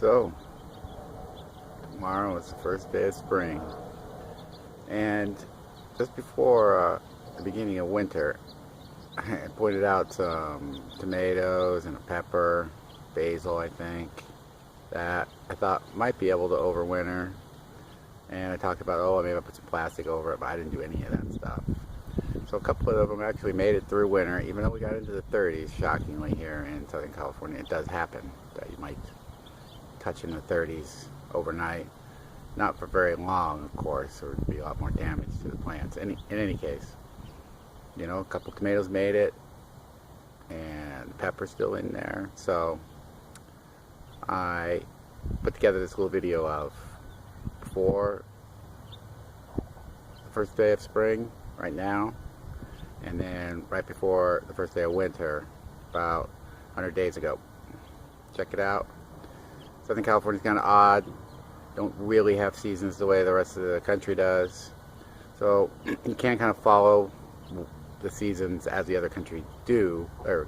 So, tomorrow is the first day of spring, and just before the beginning of winter, I pointed out some tomatoes and a pepper, basil, I think, that I thought might be able to overwinter. And I talked about, oh, maybe I'll put some plastic over it, but I didn't do any of that stuff. So a couple of them actually made it through winter, even though we got into the 30s, shockingly, here in Southern California. It does happen that you might touch in the 30s overnight. Not for very long, of course, there would be a lot more damage to the plants. In any case, you know, a couple tomatoes made it, and the pepper's still in there. So I put together this little video of before the first day of spring, right now, and then right before the first day of winter, about 100 days ago. Check it out. Southern California's kind of odd. Don't really have seasons the way the rest of the country does. So you can't kind of follow the seasons as the other country do, or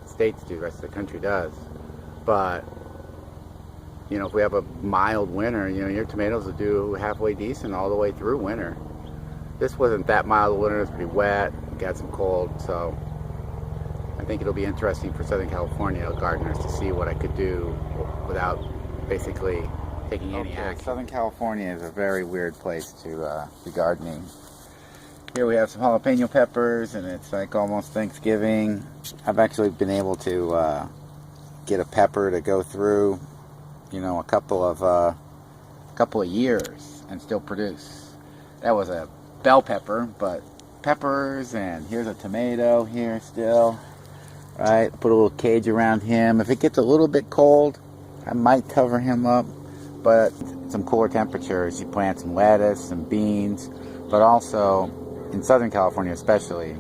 states do, the rest of the country does. But, you know, if we have a mild winter, you know, your tomatoes will do halfway decent all the way through winter. This wasn't that mild winter, it was pretty wet, got some cold, so I think it'll be interesting for Southern California gardeners to see what I could do without basically taking any action. Southern California is a very weird place to be gardening. Here we have some jalapeno peppers, and it's like almost Thanksgiving. I've actually been able to get a pepper to go through, you know, a couple of years and still produce. That was a bell pepper, but peppers, and here's a tomato here still, right? Put a little cage around him. If it gets a little bit cold, I might cover him up, but some cooler temperatures, you plant some lettuce, some beans, but also in Southern California especially,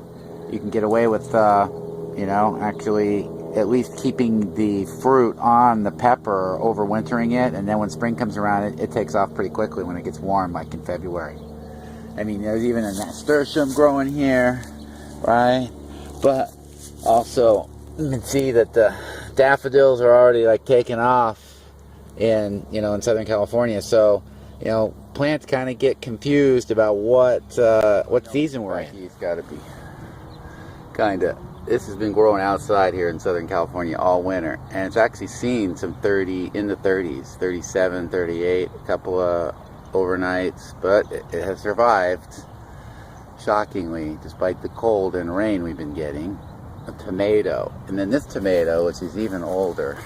you can get away with, you know, actually at least keeping the fruit on the pepper, overwintering it, and then when spring comes around, it takes off pretty quickly when it gets warm, like in February. I mean, there's even a nasturtium growing here, right? But also, you can see that the daffodils are already like taking off in, you know, in Southern California. So, you know, plants kind of get confused about what season we're in. He's got to be kind of. This has been growing outside here in Southern California all winter, and it's actually seen some 30 in the 30s, 37, 38, a couple of overnights, but it has survived, shockingly, despite the cold and rain we've been getting. A tomato, and then this tomato, which is even older,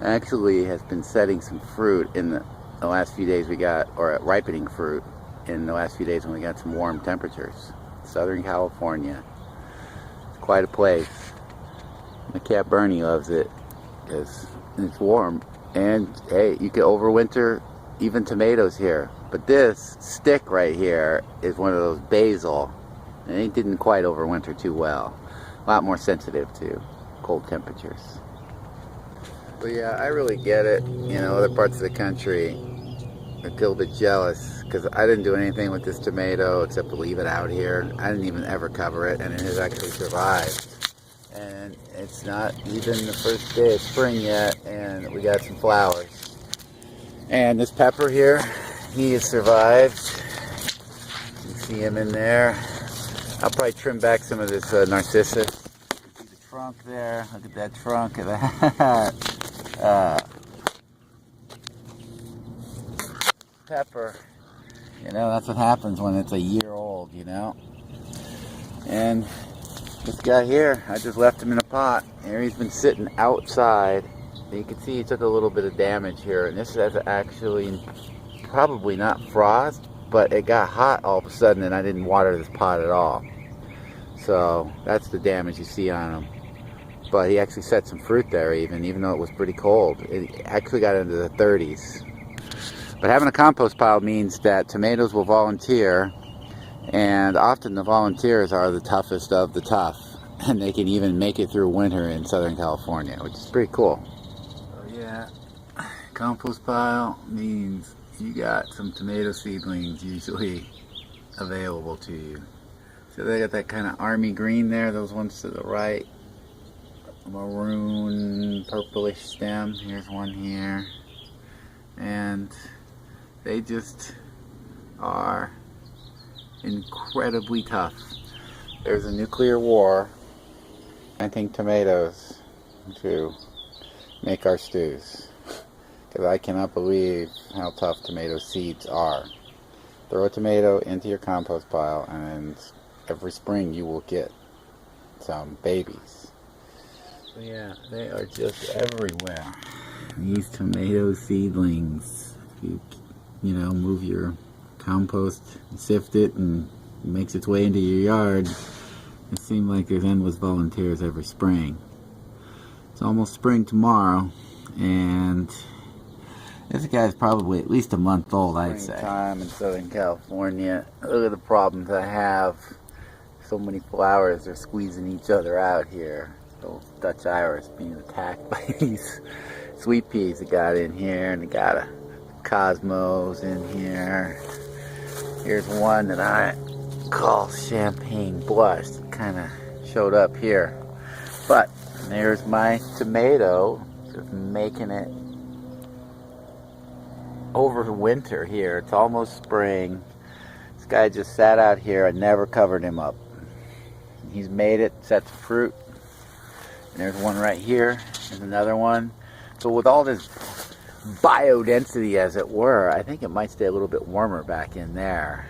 actually has been setting some fruit in the last few days we got, or ripening fruit in the last few days when we got some warm temperatures. Southern California, it's quite a place. My cat Bernie loves it because it's warm, and hey, you can overwinter even tomatoes here. But this stick right here is one of those basil, and it didn't quite overwinter too well. A lot more sensitive to cold temperatures. But yeah, I really get it. You know, other parts of the country are a little bit jealous because I didn't do anything with this tomato except to leave it out here. I didn't even ever cover it, and it has actually survived. And it's not even the first day of spring yet, and we got some flowers. And this pepper here, he has survived. You can see him in there. I'll probably trim back some of this narcissus. You can see the trunk there. Look at that trunk of that. Pepper. You know, that's what happens when it's a year old, you know. And this guy here, I just left him in a pot. Here he's been sitting outside. You can see he took a little bit of damage here, and this is actually probably not frost, but it got hot all of a sudden and I didn't water this pot at all. So that's the damage you see on him. But he actually set some fruit there even though it was pretty cold. It actually got into the 30s. But having a compost pile means that tomatoes will volunteer, and often the volunteers are the toughest of the tough, and they can even make it through winter in Southern California, which is pretty cool. Yeah, compost pile means you got some tomato seedlings usually available to you. So they got that kind of army green there, those ones to the right. Maroon, purplish stem. Here's one here. and they just are incredibly tough. There's a nuclear war planting tomatoes to make our stews, because I cannot believe how tough tomato seeds are. Throw a tomato into your compost pile and every spring you will get some babies. So yeah, they are just everywhere. These tomato seedlings, if you know, move your compost, sift it, and it makes its way into your yard, it seems like there's endless volunteers every spring. It's almost spring tomorrow, and this guy's probably at least a month old, I'd say. Springtime in Southern California. Look at the problems I have. So many flowers are squeezing each other out here. Those Dutch iris being attacked by these sweet peas that got in here, and they got a cosmos in here. Here's one that I call champagne blush. It kind of showed up here. But there's my tomato, just making it over winter here. It's almost spring. This guy just sat out here. I never covered him up. He's made it, sets fruit. And there's one right here. There's another one. So with all this biodensity, as it were, I think it might stay a little bit warmer back in there.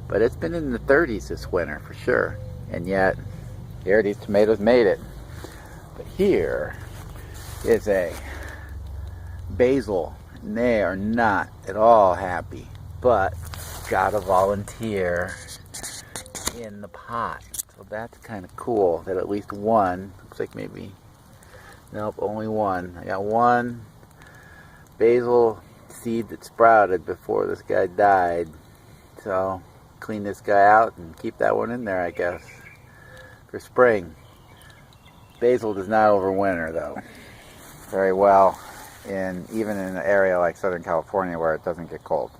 But it's been in the 30s this winter for sure. And yet, here these tomatoes made it. But here is a basil. And they are not at all happy. But gotta volunteer in the pot. So that's kind of cool that at least one, looks like maybe, nope, only one. I got one basil seed that sprouted before this guy died. So clean this guy out and keep that one in there, I guess, for spring. Basil does not overwinter though very well, even in an area like Southern California where it doesn't get cold.